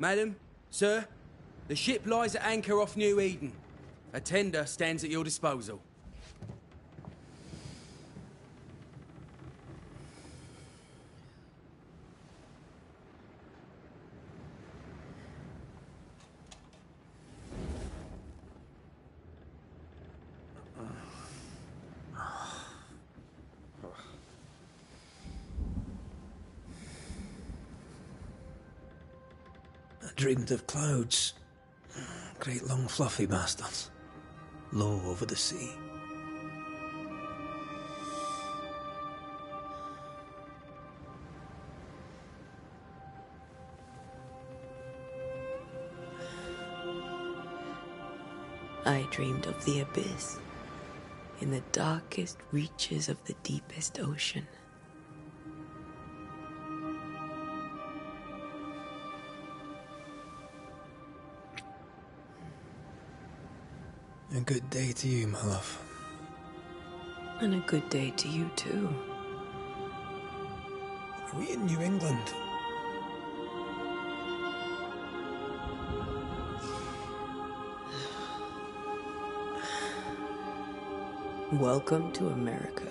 Madam, sir, the ship lies at anchor off New Eden. A tender stands at your disposal. I dreamed of clouds. Great long fluffy bastards. Low over the sea. I dreamed of the abyss, in the darkest reaches of the deepest ocean. A good day to you, my love. And a good day to you, too. Are we in New England? Welcome to America.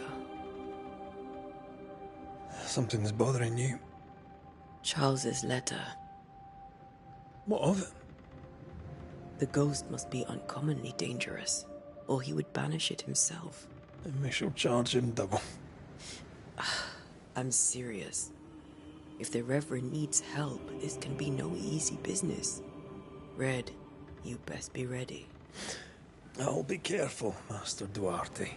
Something's bothering you. Charles's letter. What of it? The ghost must be uncommonly dangerous, or he would banish it himself. And we shall charge him double. I'm serious. If the Reverend needs help, this can be no easy business. Red, you best be ready. I'll be careful, Master Duarte.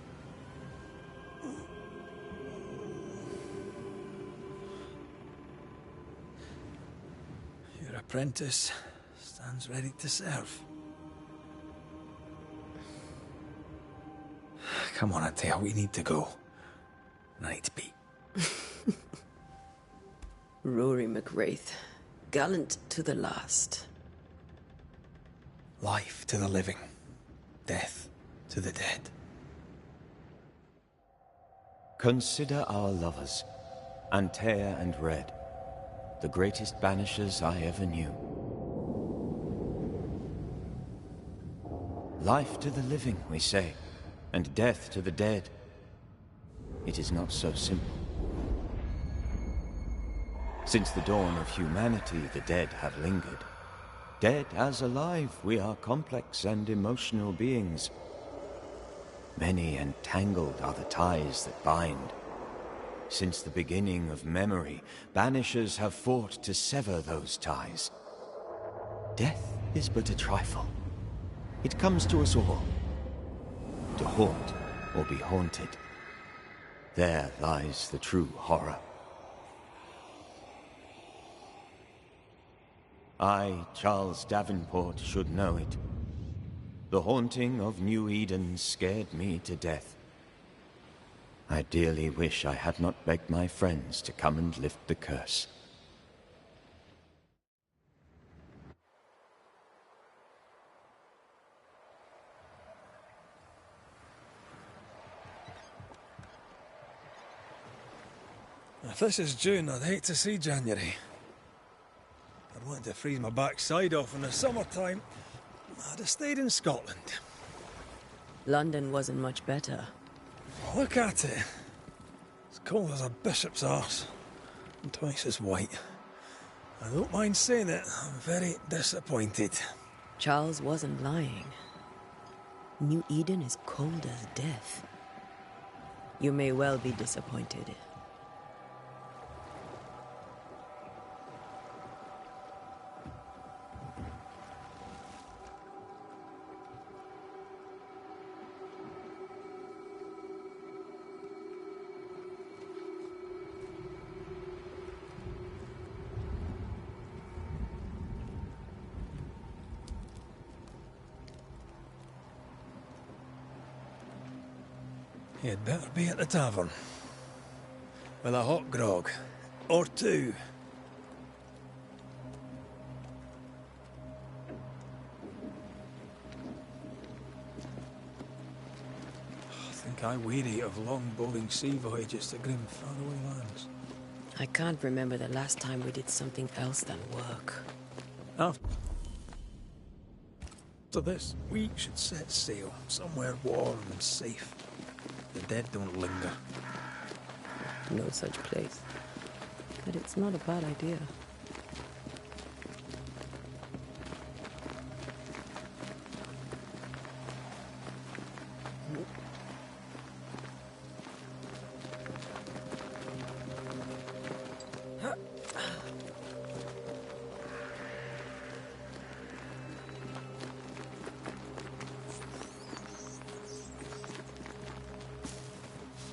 Your apprentice stands ready to serve. Come on, Atea, we need to go. I need to be. Rory McWraith, gallant to the last. Life to the living, death to the dead. Consider our lovers, Antea and Red, the greatest banishers I ever knew. Life to the living, we say, and death to the dead. It is not so simple. Since the dawn of humanity, the dead have lingered. Dead as alive, we are complex and emotional beings. Many and tangled are the ties that bind. Since the beginning of memory, banishers have fought to sever those ties. Death is but a trifle. It comes to us all. To haunt or be haunted. There lies the true horror. I, Charles Davenport, should know it. The haunting of New Eden scared me to death. I dearly wish I had not begged my friends to come and lift the curse. If this is June, I'd hate to see January. I'd want to freeze my backside off in the summertime. I'd have stayed in Scotland. London wasn't much better. Look at it. As cold as a bishop's arse. And twice as white. I don't mind saying it, I'm very disappointed. Charles wasn't lying. New Eden is cold as death. You may well be disappointed. You'd better be at the tavern. With a hot grog. Or two. I think I weary of long bowling sea voyages to grim faraway lands. I can't remember the last time we did something else than work. After this, we should set sail somewhere warm and safe. The dead don't linger. No such place. But it's not a bad idea.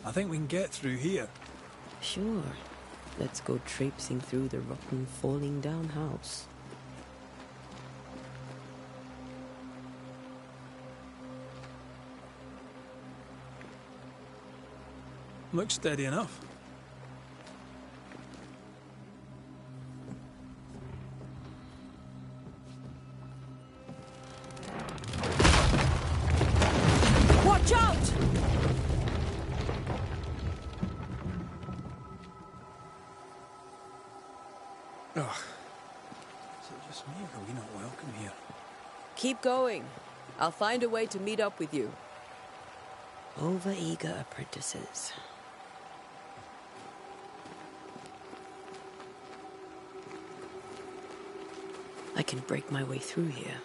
I think we can get through here. Sure. Let's go traipsing through the rotten, falling down house. Looks steady enough. Watch out! Ugh. Is it just me or are we not welcome here? Keep going. I'll find a way to meet up with you. Over-eager apprentices. I can break my way through here.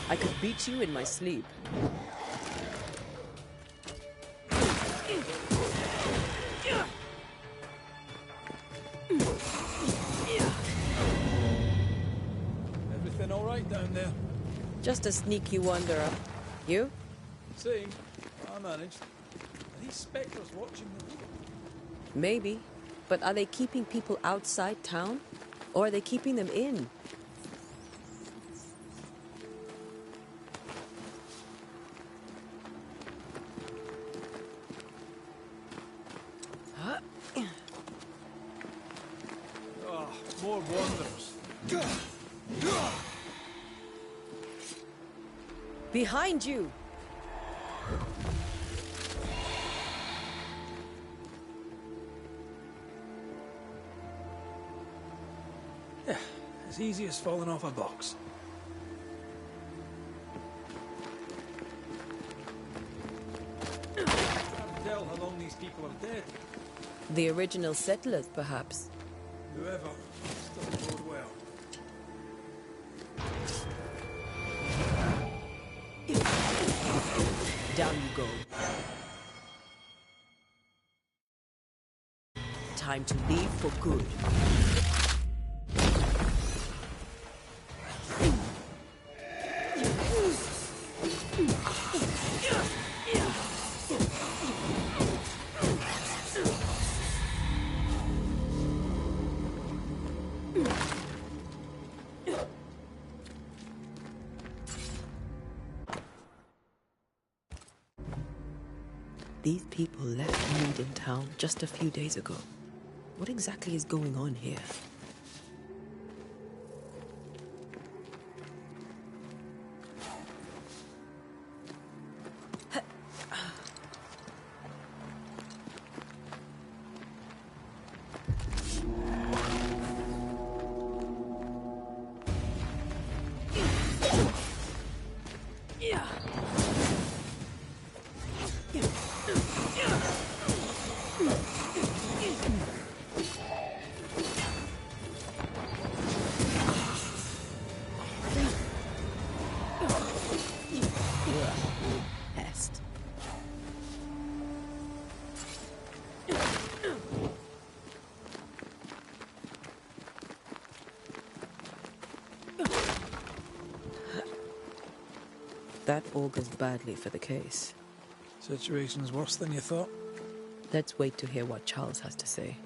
I could beat you in my sleep. Everything all right down there? Just a sneaky wanderer. You? Same. I managed. Are these spectres watching them? Maybe. But are they keeping people outside town? Or are they keeping them in? More wanderers. Behind you! Yeah, as easy as falling off a box. I can't tell how long these people are dead. The original settlers, perhaps. Whoever, still bode well. Down you go. Time to leave for good. These people left Mead in town just a few days ago. What exactly is going on here? That augurs badly for the case. Situation's worse than you thought. Let's wait to hear what Charles has to say.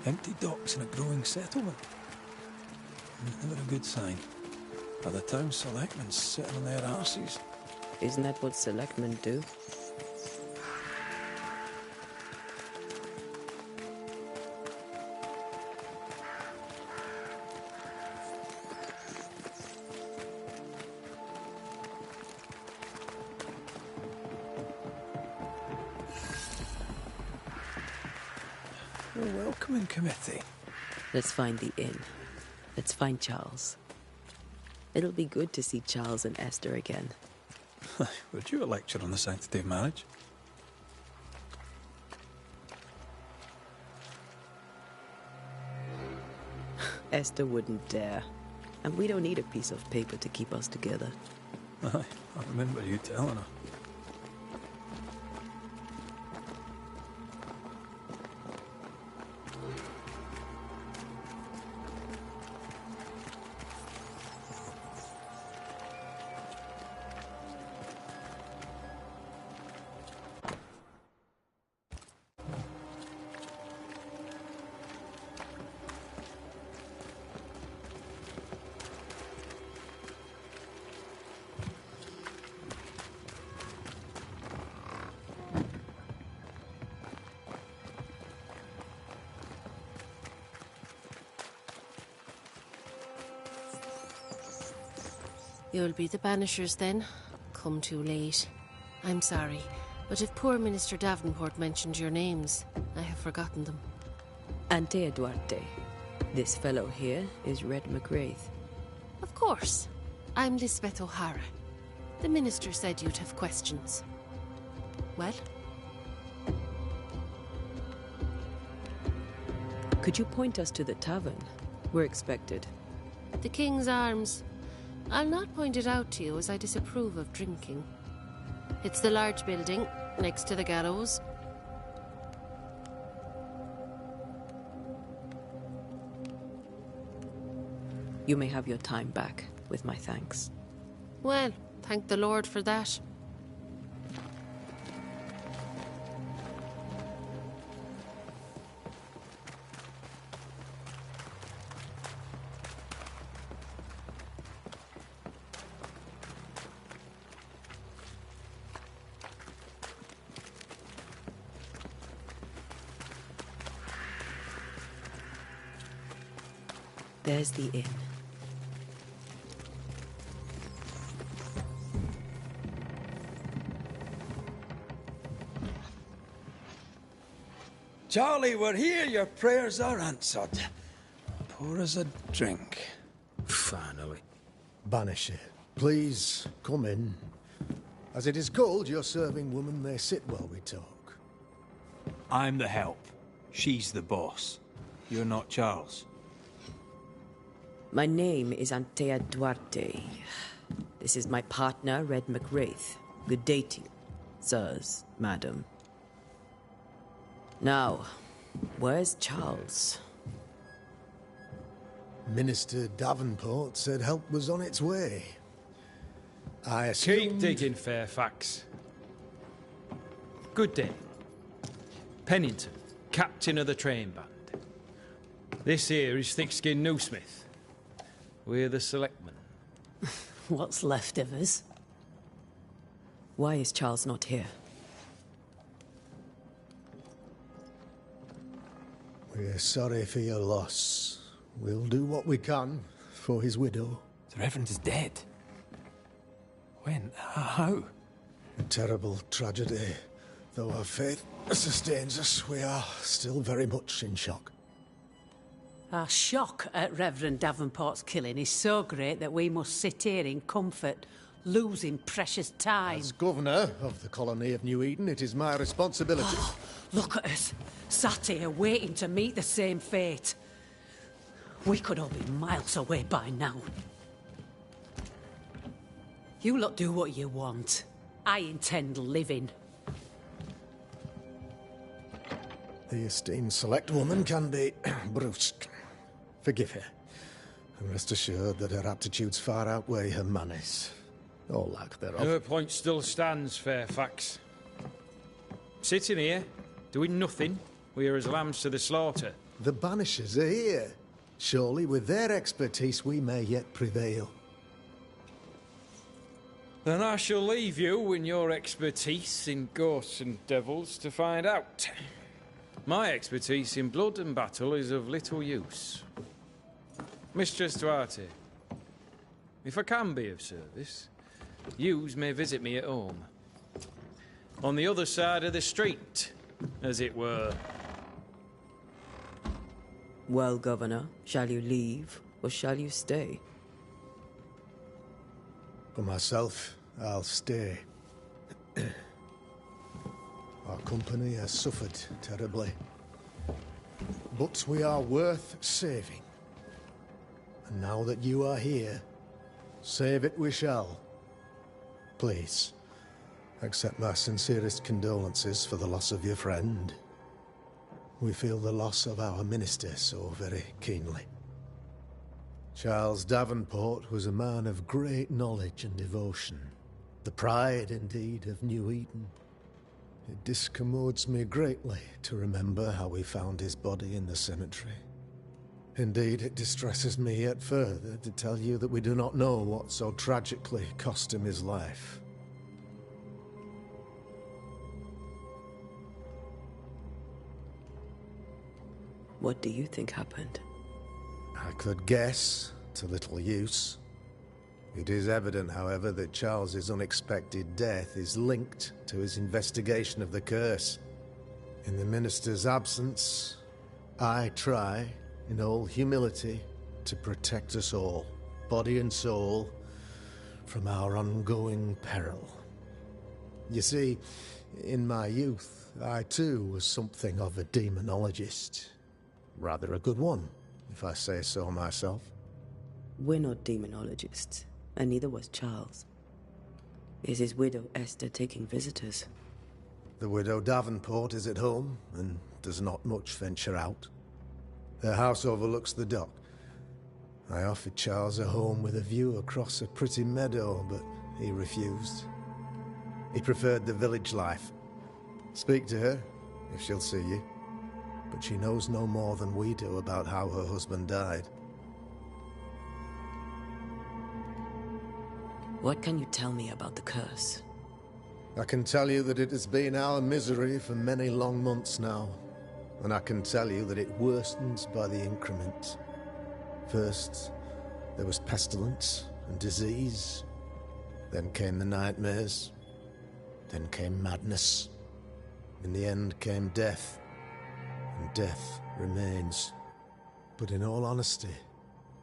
Empty docks in a growing settlement. Never a good sign. Are the town selectmen sitting on their arses? Isn't that what selectmen do? A welcoming committee. Let's find the inn. Let's find Charles. It'll be good to see Charles and Esther again. Would you a lecture on the sanctity of marriage? Esther wouldn't dare. And we don't need a piece of paper to keep us together. Aye, I remember you telling her. You'll be the Banishers then? Come too late. I'm sorry, but if poor Minister Davenport mentioned your names, I have forgotten them. Antea Duarte. This fellow here is Red McGrath. Of course. I'm Lisbeth O'Hara. The Minister said you'd have questions. Well? Could you point us to the tavern? We're expected. The King's Arms. I'll not point it out to you as I disapprove of drinking. It's the large building, next to the gallows. You may have your time back, with my thanks. Well, thank the Lord for that. There's the inn. Charlie, we're here. Your prayers are answered. Pour us a drink. Finally. Banisher, please come in. As it is called, your serving woman may sit while we talk. I'm the help. She's the boss. You're not Charles. My name is Antea Duarte. This is my partner, Red McGrath. Good day to you, sirs, madam. Now, where's Charles? Minister Davenport said help was on its way. I assumed... Keep digging, Fairfax. Good day. Pennington, captain of the train band. This here is Thickskin Newsmith. We're the selectmen. What's left of us? Why is Charles not here? We're sorry for your loss. We'll do what we can for his widow. The Reverend is dead. When? How? A terrible tragedy. Though our faith sustains us, we are still very much in shock. Our shock at Reverend Davenport's killing is so great that we must sit here in comfort, losing precious time. As governor of the colony of New Eden, it is my responsibility. Look at us, sat here waiting to meet the same fate. We could all be miles away by now. You lot do what you want. I intend living. The esteemed select woman can be brusque. Forgive her. And rest assured that her aptitudes far outweigh her manners. Or lack thereof. Her point still stands, Fairfax. Sitting here, doing nothing, we are as lambs to the slaughter. The Banishers are here. Surely with their expertise we may yet prevail. Then I shall leave you and your expertise in ghosts and devils to find out. My expertise in blood and battle is of little use. Mistress Duarte, if I can be of service, yous may visit me at home. On the other side of the street, as it were. Well, Governor, shall you leave or shall you stay? For myself, I'll stay. Our company has suffered terribly. But we are worth saving. And now that you are here, save it we shall. Please, accept my sincerest condolences for the loss of your friend. We feel the loss of our minister so very keenly. Charles Davenport was a man of great knowledge and devotion. The pride, indeed, of New Eden. It discommodes me greatly to remember how we found his body in the cemetery. Indeed, it distresses me yet further to tell you that we do not know what so tragically cost him his life. What do you think happened? I could guess, to little use. It is evident, however, that Charles's unexpected death is linked to his investigation of the curse. In the minister's absence, I try, in all humility, to protect us all, body and soul, from our ongoing peril. You see, in my youth, I too was something of a demonologist. Rather a good one, if I say so myself. We're not demonologists, and neither was Charles. Is his widow Esther taking visitors? The widow Davenport is at home, and does not much venture out. Their house overlooks the dock. I offered Charles a home with a view across a pretty meadow, but he refused. He preferred the village life. Speak to her, if she'll see you. But she knows no more than we do about how her husband died. What can you tell me about the curse? I can tell you that it has been our misery for many long months now. And I can tell you that it worsens by the increment. First, there was pestilence and disease. Then came the nightmares. Then came madness. In the end came death. And death remains. But in all honesty,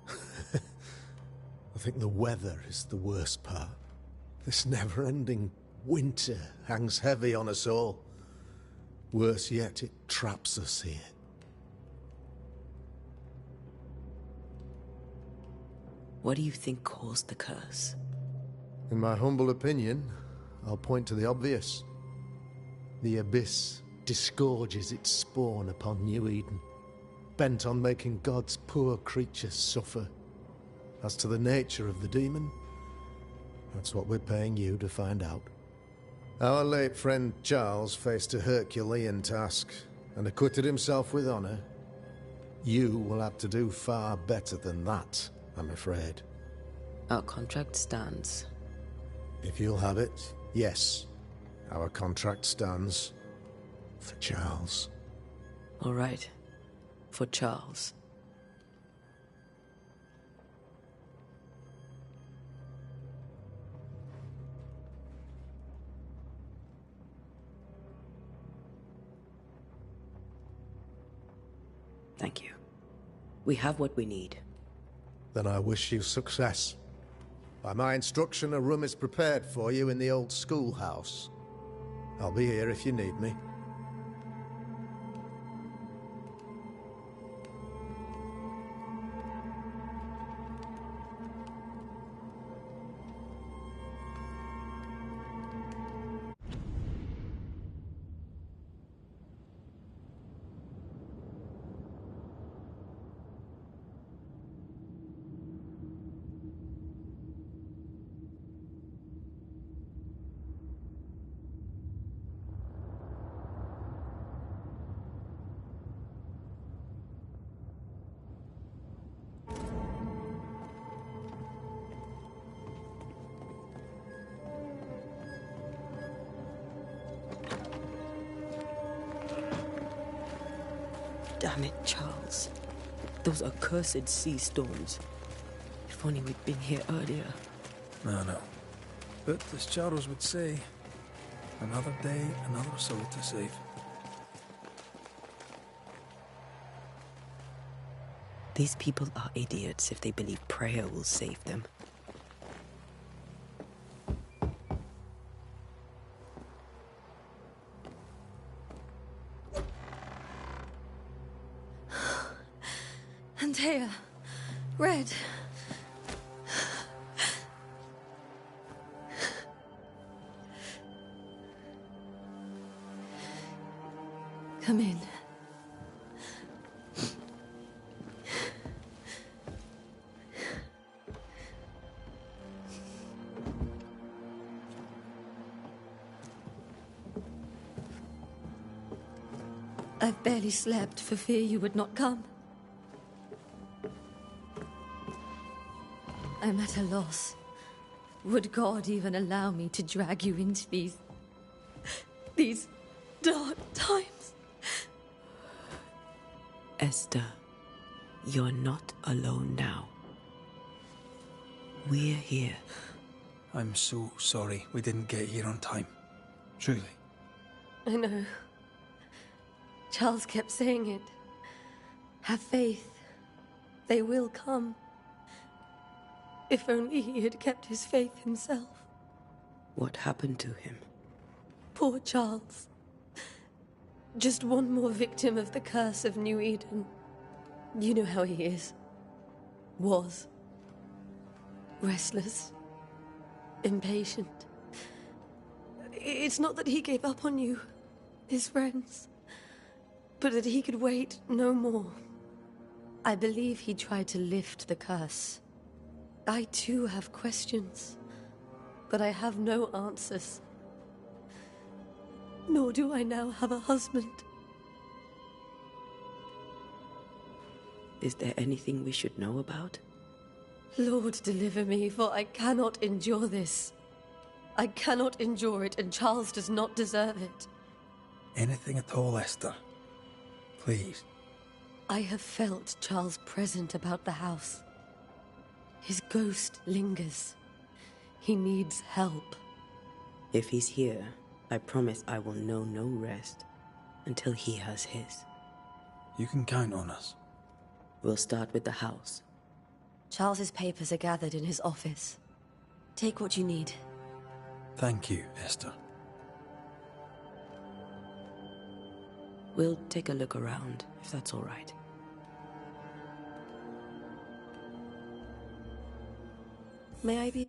I think the weather is the worst part. This never-ending winter hangs heavy on us all. Worse yet, it traps us here. What do you think caused the curse? In my humble opinion, I'll point to the obvious. The Abyss disgorges its spawn upon New Eden, bent on making God's poor creatures suffer. As to the nature of the demon, that's what we're paying you to find out. Our late friend Charles faced a Herculean task and acquitted himself with honor. You will have to do far better than that, I'm afraid. Our contract stands. If you'll have it, yes. Our contract stands. For Charles. All right. For Charles. Thank you. We have what we need. Then I wish you success. By my instruction, a room is prepared for you in the old schoolhouse. I'll be here if you need me. Damn it, Charles. Those accursed sea storms. If only we'd been here earlier. No. But as Charles would say, another day, another soul to save. These people are idiots if they believe prayer will save them. Antea, Red. Come in. I've barely slept for fear you would not come. I'm at a loss. Would God even allow me to drag you into these dark times? Esther, you're not alone now. We're here. I'm so sorry we didn't get here on time. Truly. I know. Charles kept saying it. Have faith. They will come. If only he had kept his faith himself. What happened to him? Poor Charles. Just one more victim of the curse of New Eden. You know how he is. Was. Restless. Impatient. It's not that he gave up on you, his friends, but that he could wait no more. I believe he tried to lift the curse. I too have questions, but I have no answers. Nor do I now have a husband. Is there anything we should know about? Lord, deliver me, for I cannot endure this. I cannot endure it, and Charles does not deserve it. Anything at all, Esther. Please. I have felt Charles present about the house. His ghost lingers. He needs help. If he's here, I promise I will know no rest until he has his. You can count on us. We'll start with the house. Charles's papers are gathered in his office. Take what you need. Thank you, Esther. We'll take a look around, if that's all right. May I be...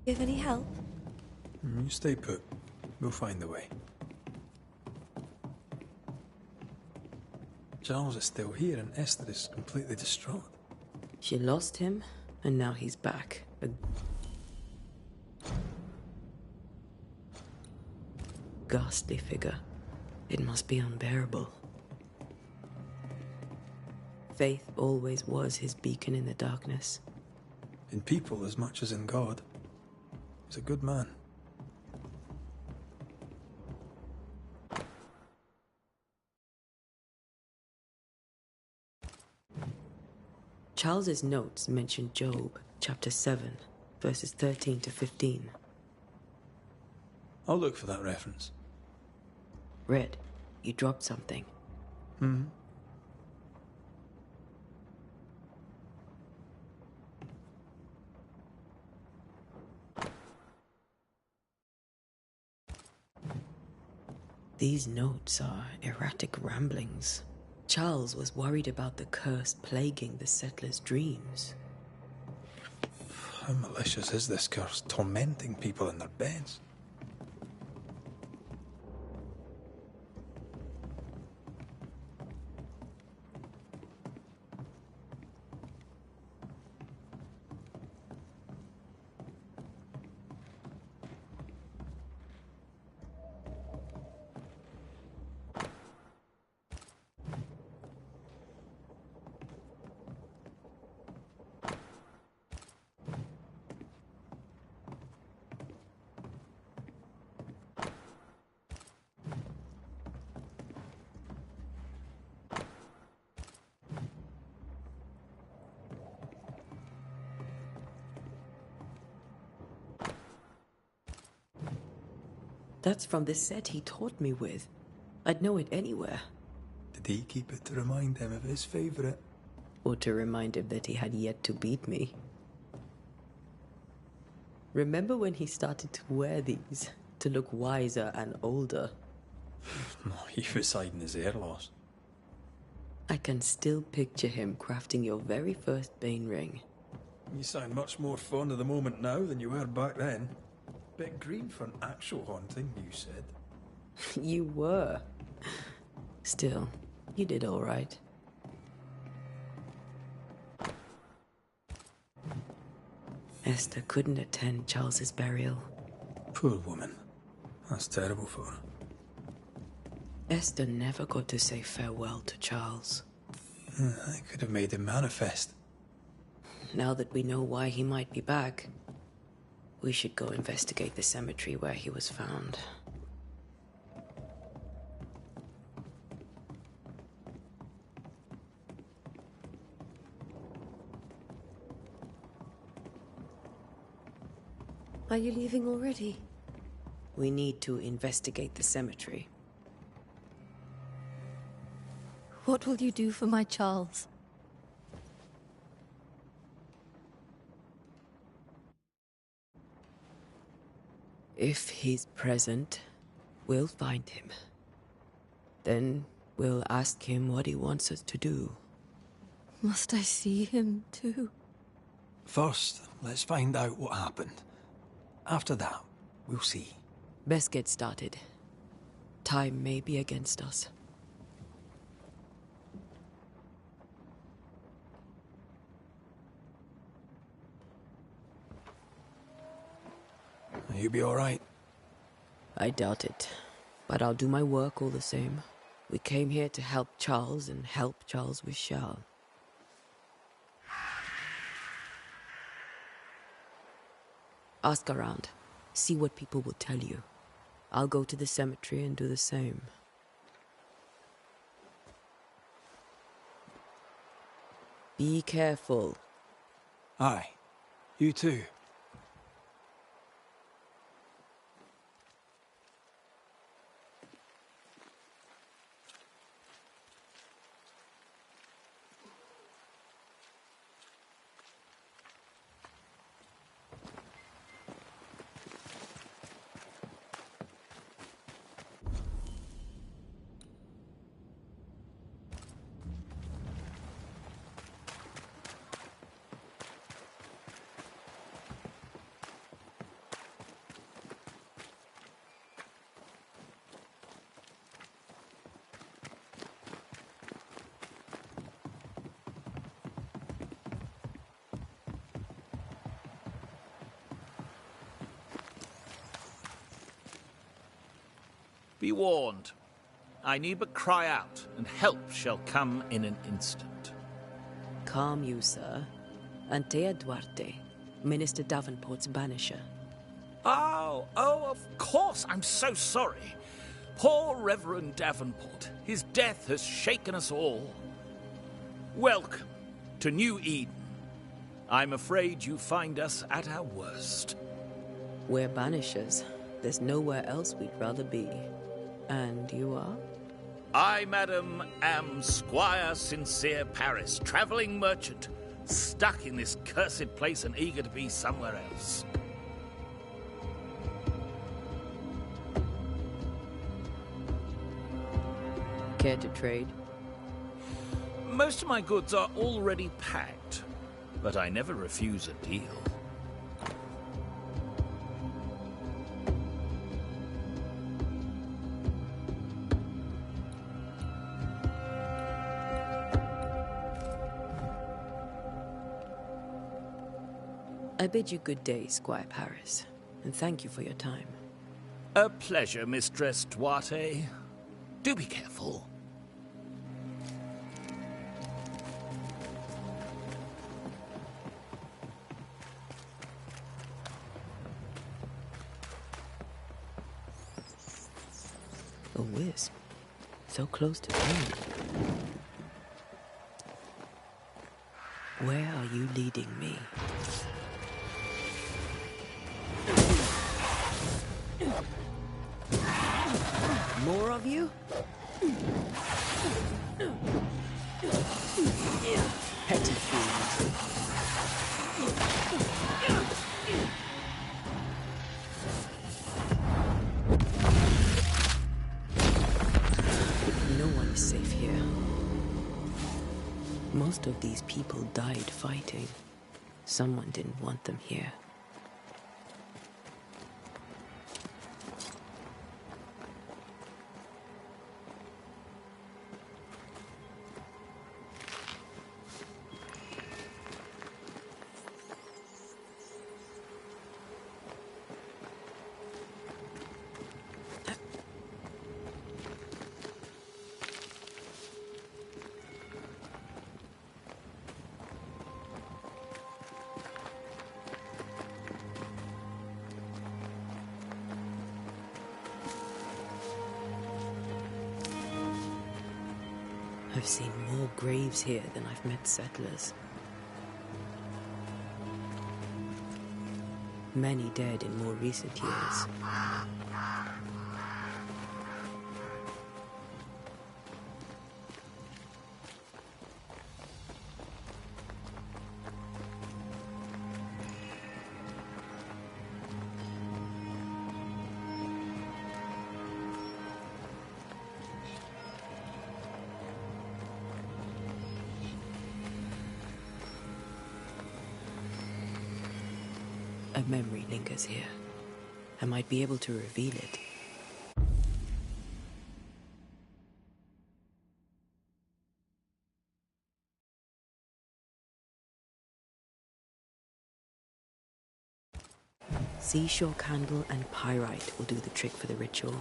Give any help? You stay put. We'll find the way. Charles is still here and Esther is completely distraught. She lost him, and now he's back. A ghastly figure. It must be unbearable. Faith always was his beacon in the darkness. In people as much as in God. He's a good man. Charles's notes mention Job, chapter 7, verses 13 to 15. I'll look for that reference. Red, you dropped something. These notes are erratic ramblings. Charles was worried about the curse plaguing the settlers' dreams. How malicious is this curse, tormenting people in their beds? That's from the set he taught me with. I'd know it anywhere. Did he keep it to remind him of his favourite? Or to remind him that he had yet to beat me. Remember when he started to wear these to look wiser and older? He was hiding his hair loss. I can still picture him crafting your very first Bane ring. You sound much more fond of the moment now than you were back then. Bit green for an actual haunting, you said. You were. Still, you did all right. Esther couldn't attend Charles's burial. Poor woman. That's terrible for her. Esther never got to say farewell to Charles. I could have made him manifest. Now that we know why he might be back, we should go investigate the cemetery where he was found. Are you leaving already? We need to investigate the cemetery. What will you do for my Charles? If he's present, we'll find him. Then we'll ask him what he wants us to do. Must I see him too? First, let's find out what happened. After that, we'll see. Best get started. Time may be against us. You be all right? I doubt it, but I'll do my work all the same. We came here to help Charles, and help Charles we shall. Ask around. See what people will tell you. I'll go to the cemetery and do the same. Be careful. Aye. You too. Be warned. I need but cry out, and help shall come in an instant. Calm you, sir. Antea Duarte, Minister Davenport's banisher. Oh, of course. I'm so sorry. Poor Reverend Davenport. His death has shaken us all. Welcome to New Eden. I'm afraid you find us at our worst. We're banishers. There's nowhere else we'd rather be. And you are? I, madam, am Squire Sincere Paris, travelling merchant, stuck in this cursed place and eager to be somewhere else. Care to trade? Most of my goods are already packed, but I never refuse a deal. I bid you good day, Squire Paris, and thank you for your time. A pleasure, Mistress Duarte. Do be careful. A wisp. So close to me. Where are you leading me? More of you? Petty fools. No one is safe here. Most of these people died fighting. Someone didn't want them here. I've seen more graves here than I've met settlers. Many dead in more recent years. A memory lingers here. I might be able to reveal it. Seashore candle and pyrite will do the trick for the ritual.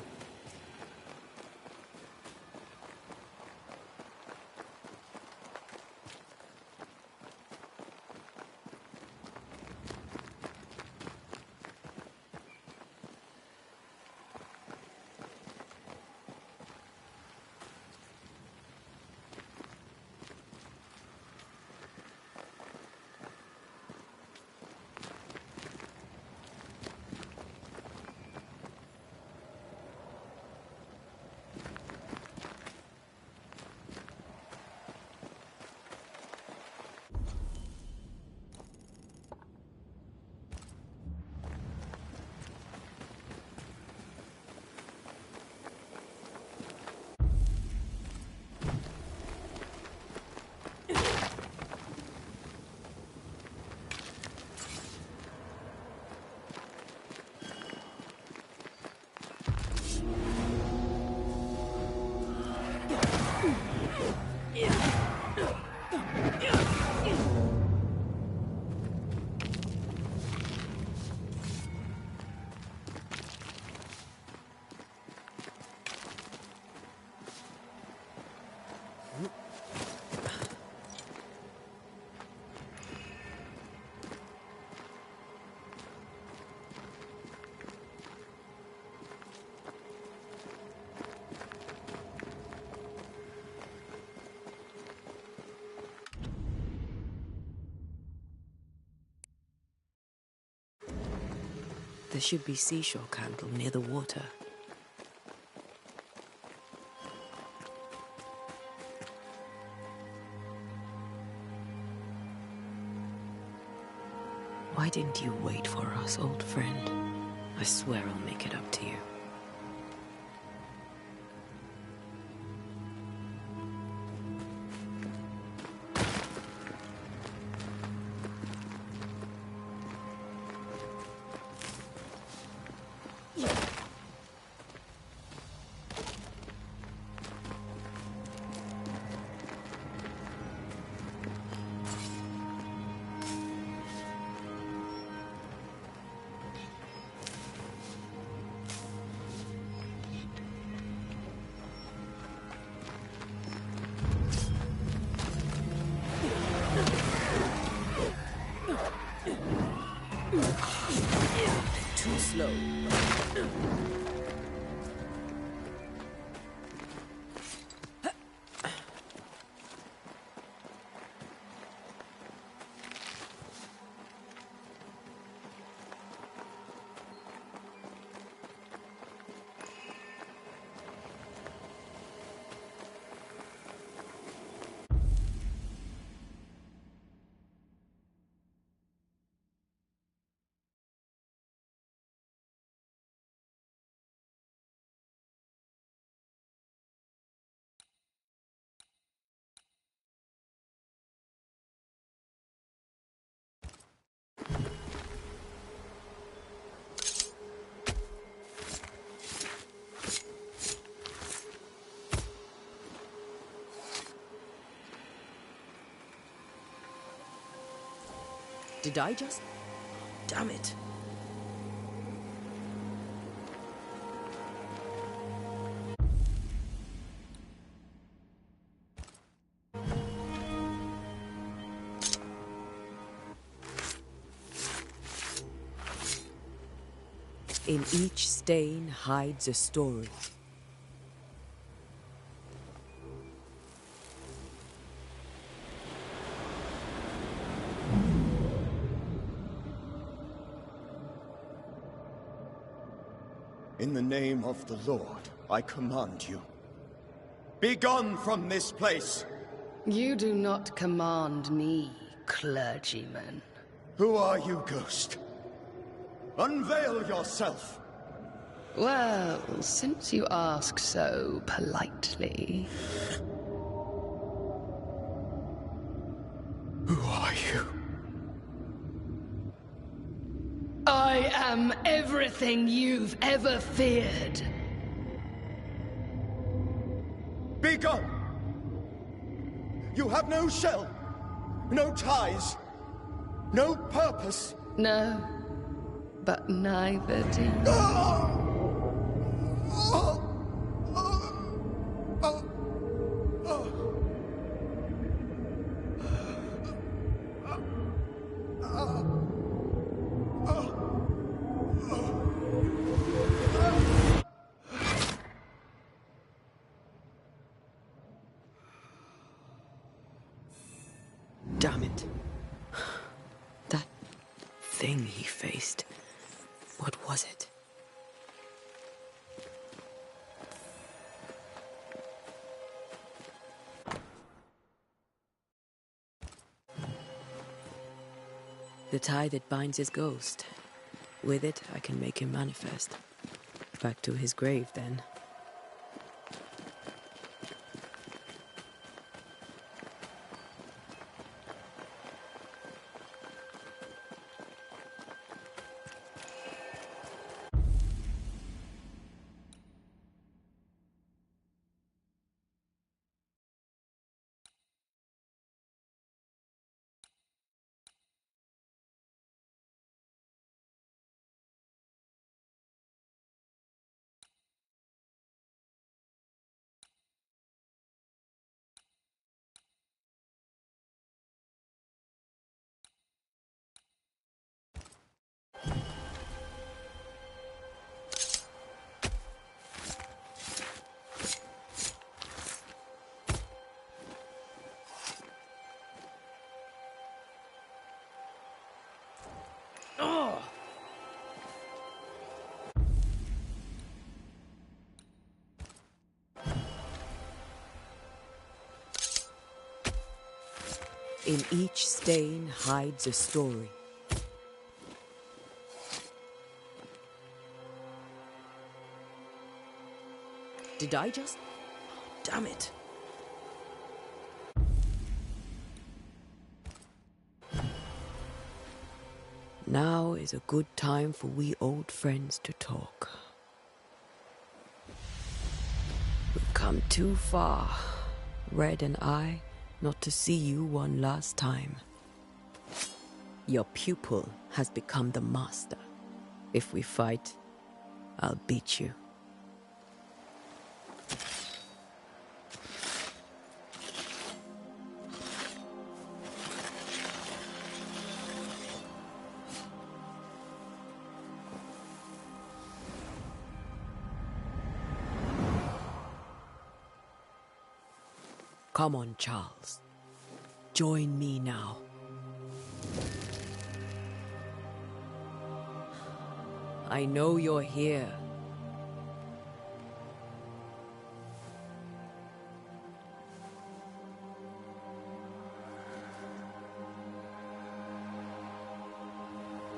should be seashore candle near the water. Why didn't you wait for us, old friend? I swear I'll make it up to you. Too slow. Did I just... Damn it. In each stain hides a story. In the name of the Lord, I command you. Be gone from this place! You do not command me, clergyman. Who are you, ghost? Unveil yourself! Well, since you ask so politely... Who are you? I am everything you've ever feared. Be gone! You have no shell, no ties, no purpose. No, but neither do you. Damn it. That thing he faced. What was it? The tie that binds his ghost. With it, I can make him manifest. Back to his grave, then. In each stain hides a story. Did I just... Damn it. Now is a good time for we old friends to talk. We've come too far, Red and I, not to see you one last time. Your pupil has become the master. If we fight, I'll beat you. Come on, Charles. Join me now. I know you're here.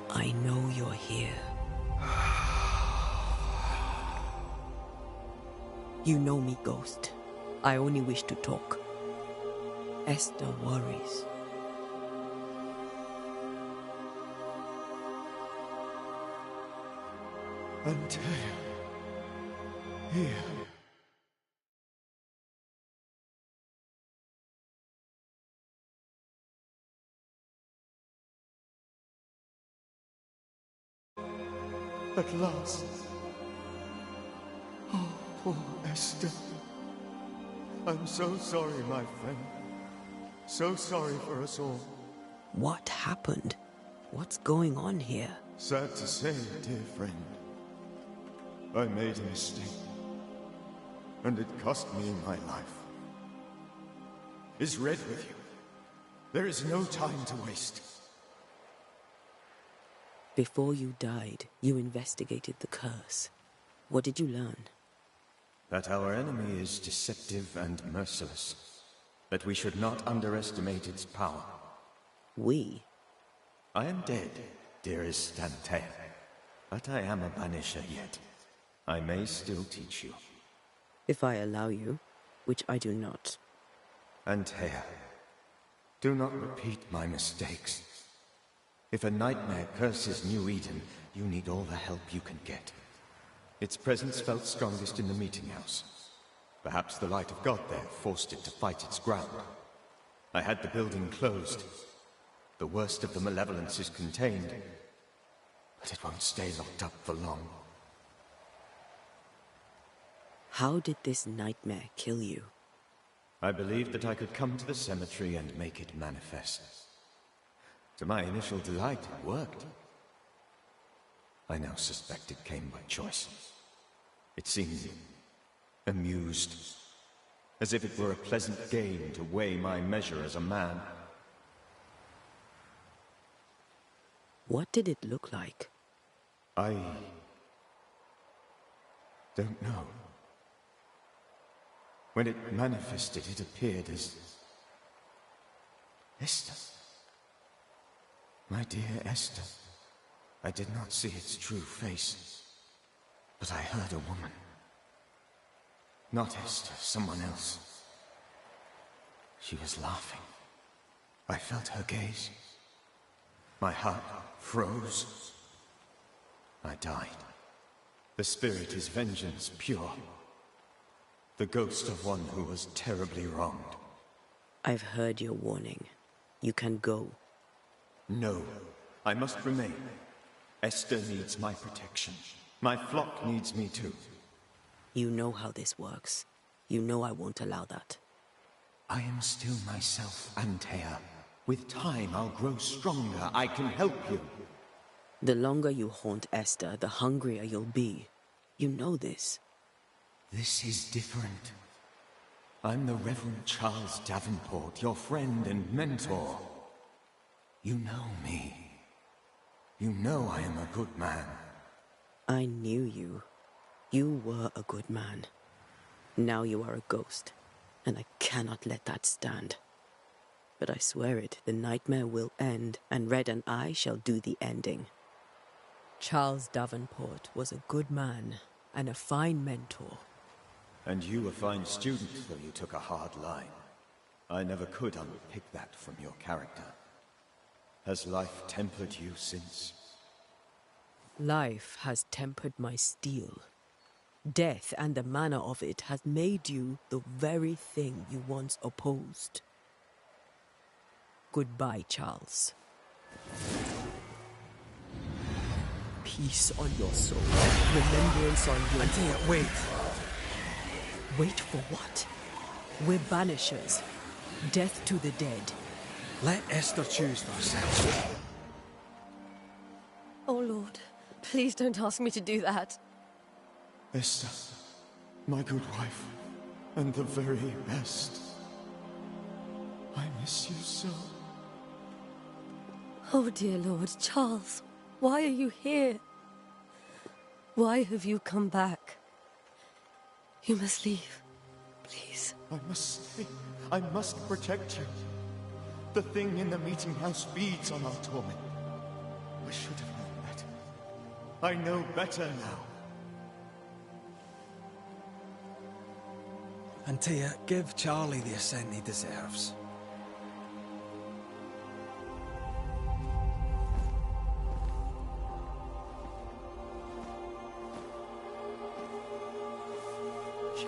I know you're here. You know me, Ghost. I only wish to talk. Esther worries. Antea. Here. At last. Oh, poor Esther. I'm so sorry, my friend. So sorry for us all. What happened? What's going on here? Sad to say, dear friend. I made a mistake. And it cost me my life. Is Red with you? There is no time to waste. Before you died, you investigated the curse. What did you learn? That our enemy is deceptive and merciless. That we should not underestimate its power. We? I am dead, dearest Antea. But I am a Banisher yet. I may still teach you. If I allow you, which I do not. Antea, do not repeat my mistakes. If a nightmare curses New Eden, you need all the help you can get. Its presence felt strongest in the meeting house. Perhaps the light of God there forced it to fight its ground. I had the building closed. The worst of the malevolence is contained, but it won't stay locked up for long. How did this nightmare kill you? I believed that I could come to the cemetery and make it manifest. To my initial delight, it worked. I now suspect it came by choice. It seemed amused, as if it were a pleasant game to weigh my measure as a man. What did it look like? I don't know. When it manifested, it appeared as Esther. My dear Esther. I did not see its true face, but I heard a woman. Not Esther, someone else. She was laughing. I felt her gaze. My heart froze. I died. The spirit is vengeance pure. The ghost of one who was terribly wronged. I've heard your warning. You can go. No, I must remain. Esther needs my protection. My flock needs me too. You know how this works. You know I won't allow that. I am still myself, Antea. With time, I'll grow stronger. I can help you. The longer you haunt Esther, the hungrier you'll be. You know this. This is different. I'm the Reverend Charles Davenport, your friend and mentor. You know me. You know I am a good man. I knew you. You were a good man. Now you are a ghost, and I cannot let that stand. But I swear it, the nightmare will end, and Red and I shall do the ending. Charles Davenport was a good man and a fine mentor. And you a fine student, though you took a hard line. I never could unpick that from your character. Has life tempered you since? Life has tempered my steel. Death and the manner of it has made you the very thing you once opposed. Goodbye, Charles. Peace on your soul. Remembrance on your... Antea, wait. Wait for what? We're banishers. Death to the dead. Let Esther choose for herself. Oh, Lord. Please don't ask me to do that. Esther, my good wife, and the very best. I miss you so. Oh, dear Lord. Charles, why are you here? Why have you come back? You must leave. Please. I must stay. I must protect you. The thing in the meeting house feeds on our torment. I should have known better. I know better now. Antea, give Charlie the ascent he deserves.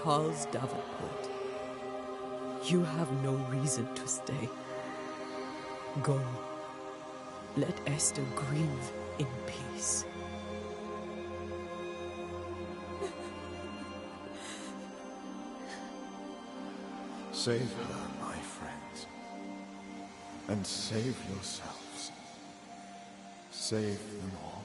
Charles Davenport, you have no reason to stay. Go. Let Esther grieve in peace. Save her, my friends. And save yourselves. Save them all.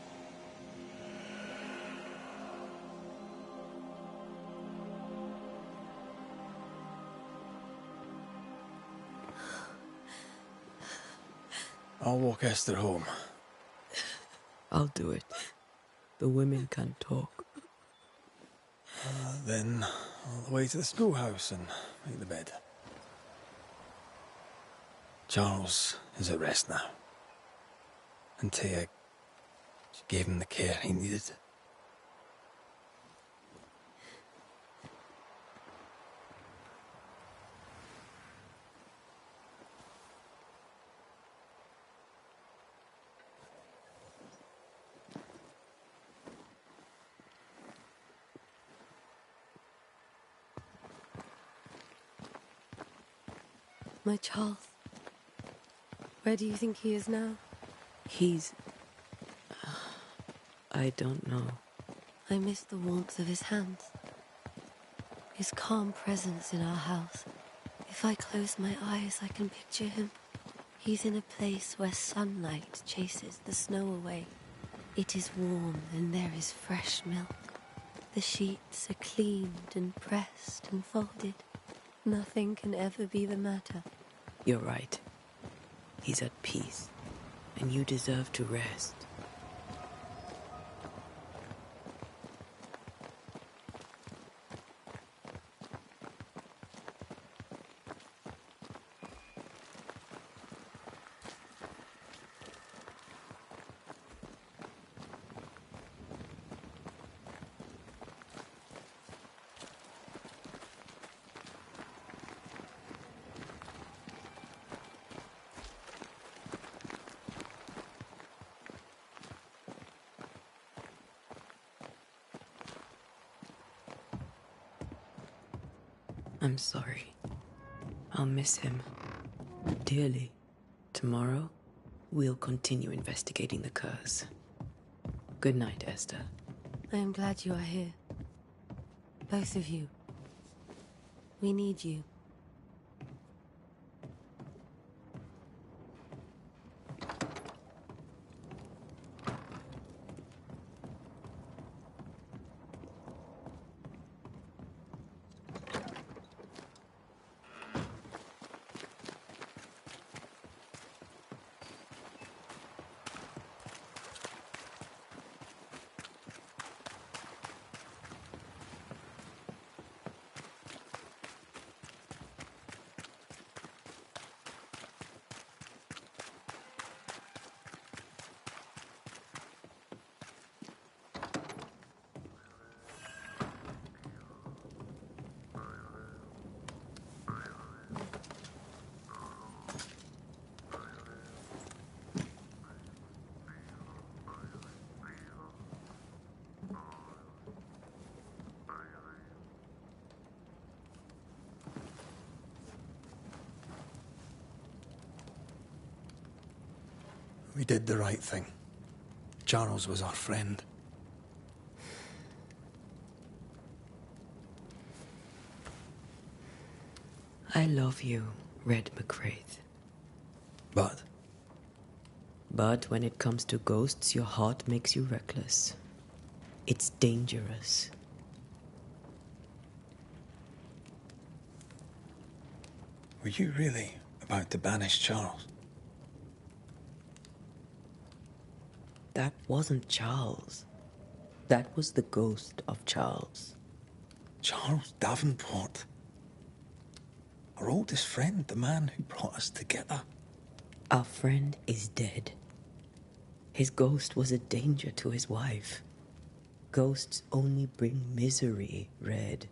I'll walk Esther home. I'll do it. The women can talk. Then all the way to the schoolhouse and make the bed. Charles is at rest now. Antea gave him the care he needed. My Charles. Where do you think he is now? He's... I don't know. I miss the warmth of his hands. His calm presence in our house. If I close my eyes, I can picture him. He's in a place where sunlight chases the snow away. It is warm and there is fresh milk. The sheets are cleaned and pressed and folded. Nothing can ever be the matter. You're right. He's at peace, and you deserve to rest. I'm sorry. I'll miss him dearly. Tomorrow, we'll continue investigating the curse. Good night, Esther. I am glad you are here. Both of you. We need you. We did the right thing. Charles was our friend. I love you, Red McCraith. But? But when it comes to ghosts, your heart makes you reckless. It's dangerous. Were you really about to banish Charles? That wasn't Charles. That was the ghost of Charles. Charles Davenport. Our oldest friend, the man who brought us together. Our friend is dead. His ghost was a danger to his wife. Ghosts only bring misery, Red.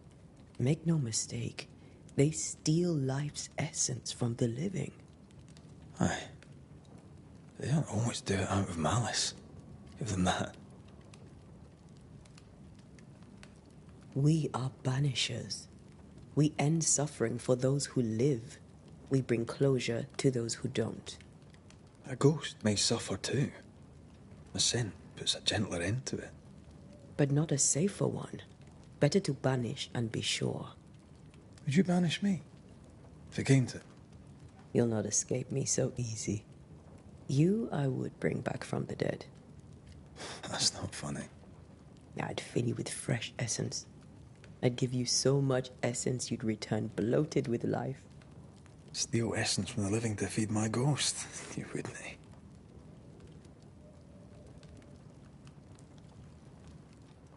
Make no mistake, they steal life's essence from the living. Aye. They don't always do it out of malice. Give them that. We are banishers. We end suffering for those who live. We bring closure to those who don't. A ghost may suffer too. A sin puts a gentler end to it. But not a safer one. Better to banish and be sure. Would you banish me? If it came to it? You'll not escape me so easy. You I would bring back from the dead. That's not funny. I'd fill you with fresh essence. I'd give you so much essence you'd return bloated with life. Steal essence from the living to feed my ghost. You wouldn't, eh?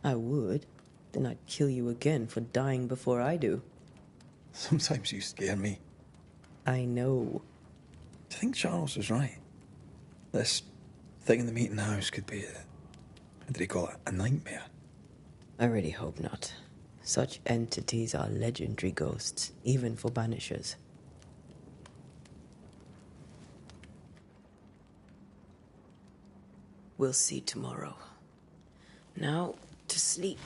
I would. Then I'd kill you again for dying before I do. Sometimes you scare me. I know. Do you think Charles was right? This thing in the meeting house could be what did he call it? A nightmare? I really hope not. Such entities are legendary ghosts, even for banishers. We'll see tomorrow. Now, to sleep.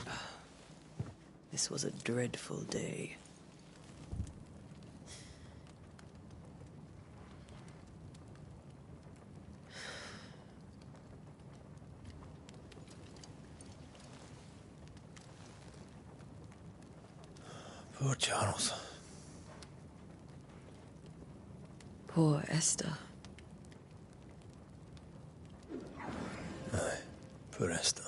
This was a dreadful day. Poor Charles. Poor Esther. Aye, poor Esther.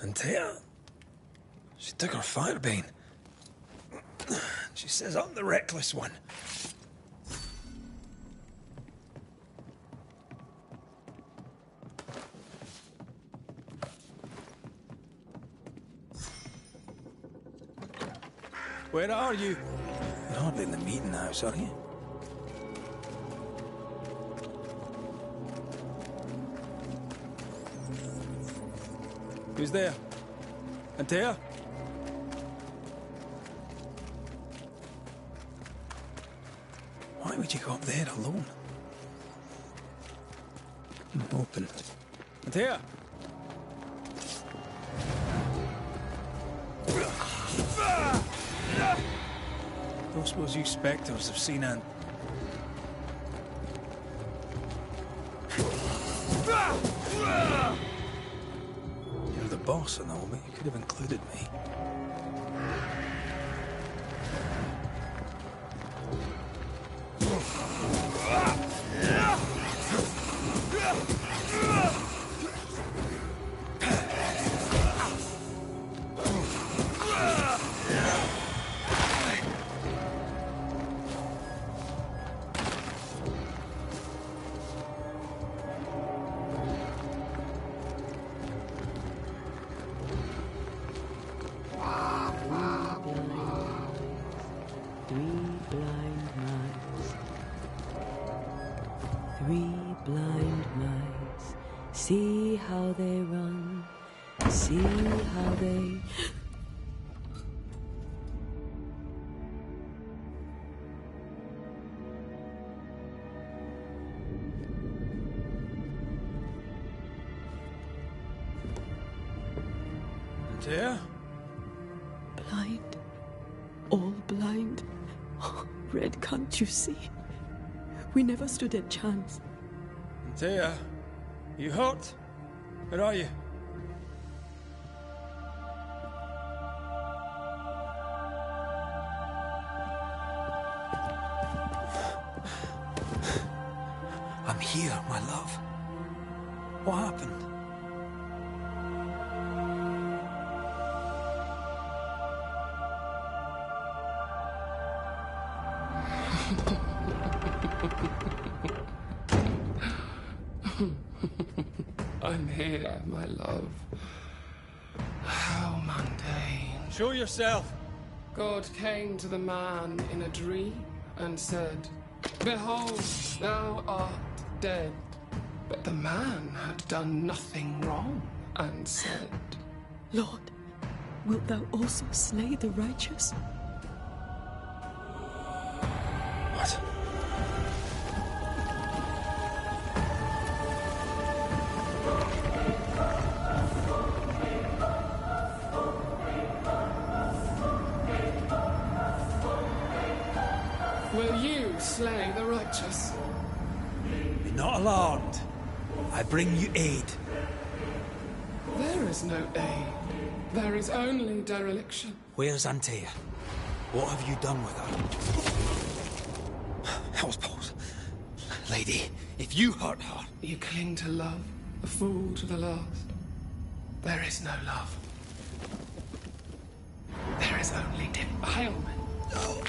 And Taya, she took her firebane. She says I'm the reckless one. Where are you? You're hardly in the meeting house, are you? Who's there? Antea? Why would you go up there alone? Open. Antea? Don't suppose you spectres have seen Ant. You're the boss and all, but you could have included me. Three blind mice, see how they run, see how they... Dear? Blind. All blind. Oh, Red, can't you see? We never stood a chance. Dear, you hurt? Where are you? I'm here, my love. What happened? I'm here, my love. How mundane. Show yourself. God came to the man in a dream and said, "Behold, thou art dead." But the man had done nothing wrong and said, Lord, wilt thou also slay the righteous? What? "Will you slay the righteous?" Be not alarmed. I bring you aid. There is no aid. There is only dereliction. Where's Antea? What have you done with her? Hellsballs. Lady, if you hurt her... You cling to love, a fool to the last. There is no love. There is only defilement. No.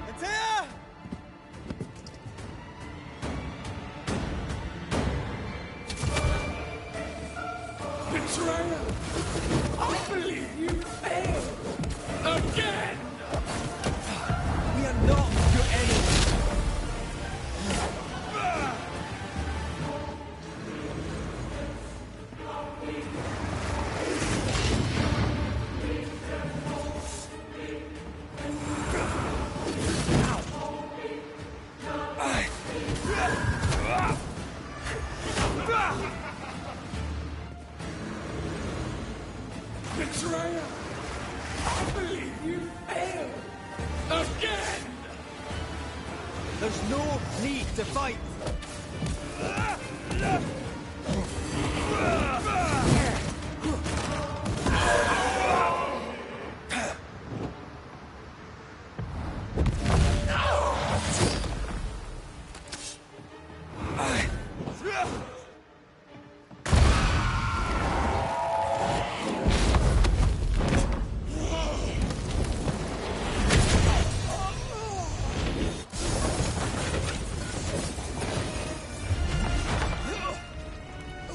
Antea! Betrayer! I believe you failed! Again! We are not your enemy. Betrayer! I believe you failed! Again! There's no need to fight.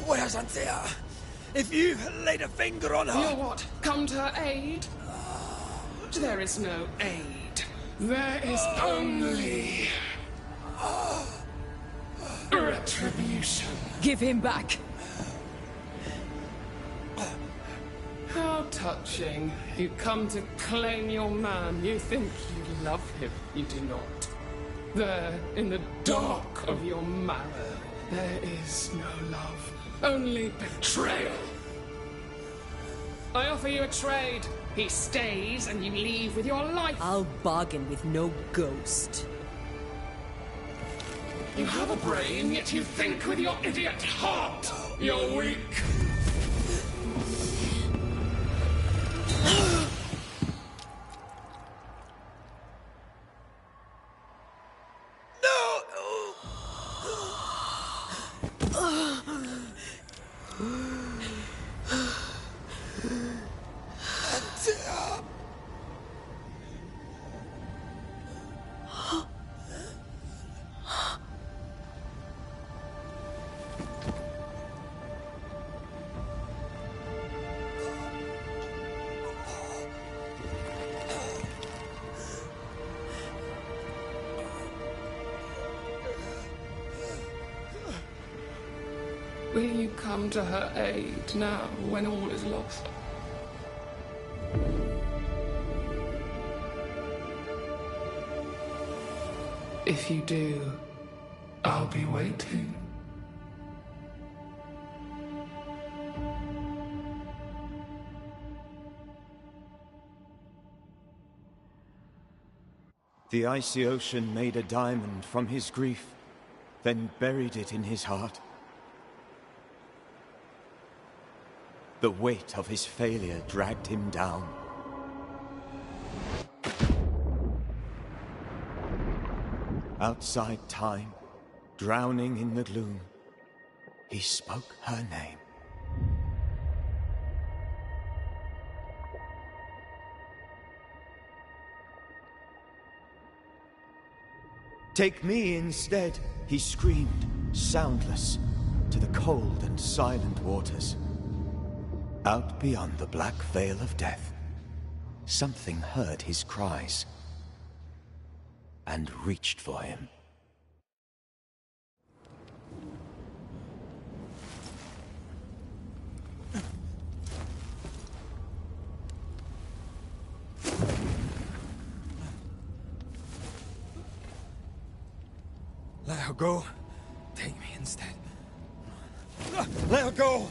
Where's Antea? If you laid a finger on her... You what? Come to her aid? There is no aid. There is only... retribution. Give him back. How touching. You come to claim your man. You think you love him. You do not. There, in the dark of your marrow, there is no love. Only betrayal. I offer you a trade. He stays and you leave with your life. I'll bargain with no ghost. You have a brain, yet you think with your idiot heart. You're weak. Will you come to her aid now, when all is lost? If you do, I'll be waiting. The icy ocean made a diamond from his grief, then buried it in his heart. The weight of his failure dragged him down. Outside time, drowning in the gloom, he spoke her name. Take me instead, he screamed, soundless, to the cold and silent waters. Out beyond the black veil of death, something heard his cries and reached for him. Let her go. Take me instead. Let her go!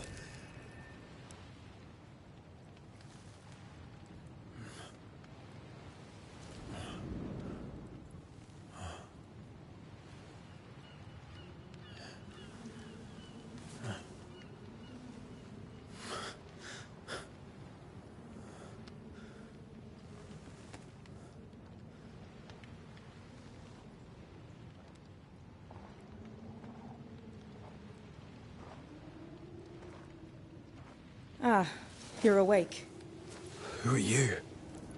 Ah, you're awake. Who are you?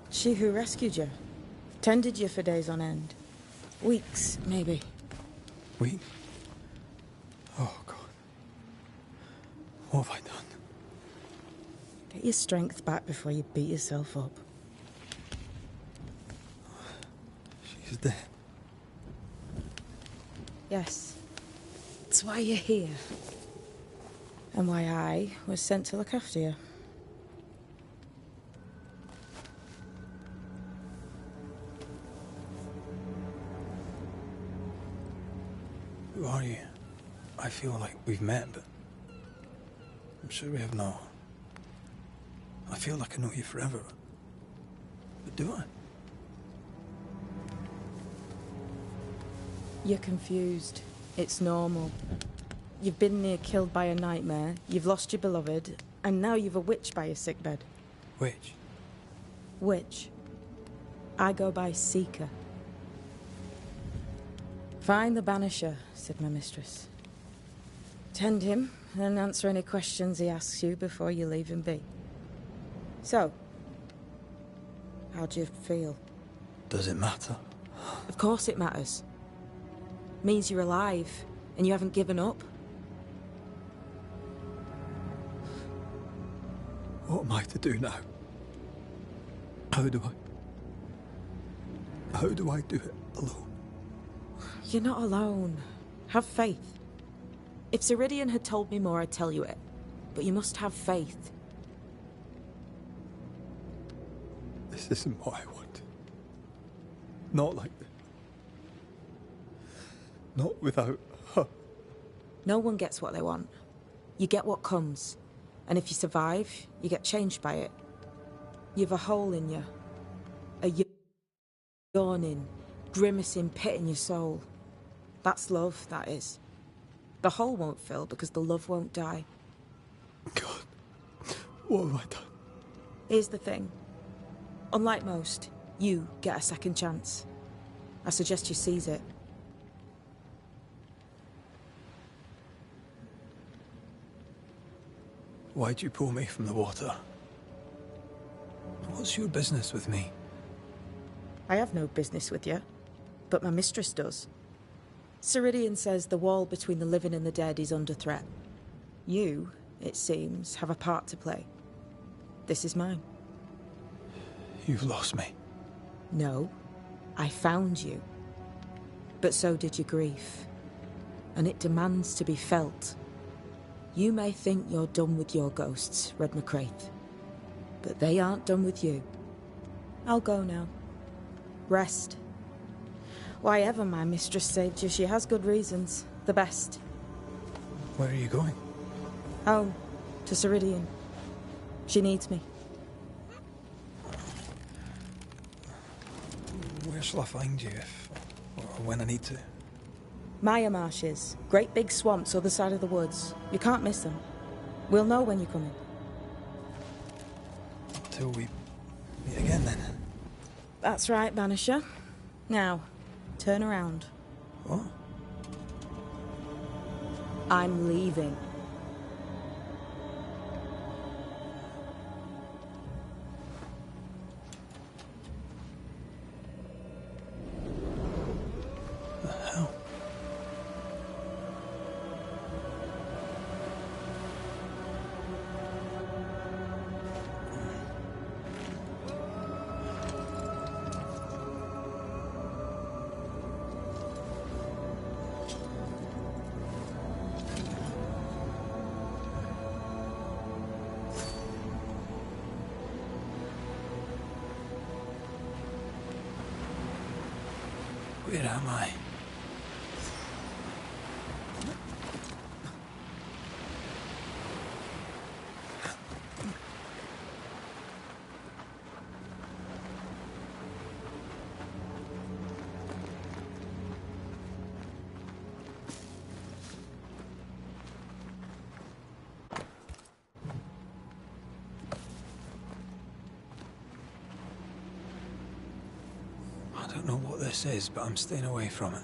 She who rescued you. Tended you for days on end. Weeks, maybe. We? Oh, God. What have I done? Get your strength back before you beat yourself up. She's dead. Yes. That's why you're here. And why I was sent to look after you. Who are you? I feel like we've met, but I'm sure we have not. I feel like I know you forever. But do I? You're confused. It's normal. You've been near killed by a nightmare, you've lost your beloved, and now you've a witch by your sickbed. Witch? Witch. I go by Seeker. Find the Banisher, said my mistress. Tend him, and answer any questions he asks you before you leave him be. So, how do you feel? Does it matter? Of course it matters. Means you're alive, and you haven't given up. What am I to do now? How do I do it alone? You're not alone. Have faith. If Ceridian had told me more, I'd tell you it. But you must have faith. This isn't what I want. Not like this. Not without her. No one gets what they want. You get what comes. And if you survive, you get changed by it. You've a hole in you. A yawning, grimacing pit in your soul. That's love, that is. The hole won't fill because the love won't die. God, what have I done? Here's the thing. Unlike most, you get a second chance. I suggest you seize it. Why'd you pull me from the water? What's your business with me? I have no business with you, but my mistress does. Ceridian says the wall between the living and the dead is under threat. You, it seems, have a part to play. This is mine. You've lost me. No, I found you. But so did your grief. And it demands to be felt. You may think you're done with your ghosts, Red McCraith, but they aren't done with you. I'll go now. Rest. Why ever my mistress saved you, she has good reasons. The best. Where are you going? Home. To Ceridian. She needs me. Where shall I find you if... or when I need to? Maya Marshes. Great big swamps other side of the woods. You can't miss them. We'll know when you're coming. Till we meet again, then. That's right, Banisher. Now, turn around. What? I'm leaving. The hell? Where am I? I don't know what this is, but I'm staying away from it.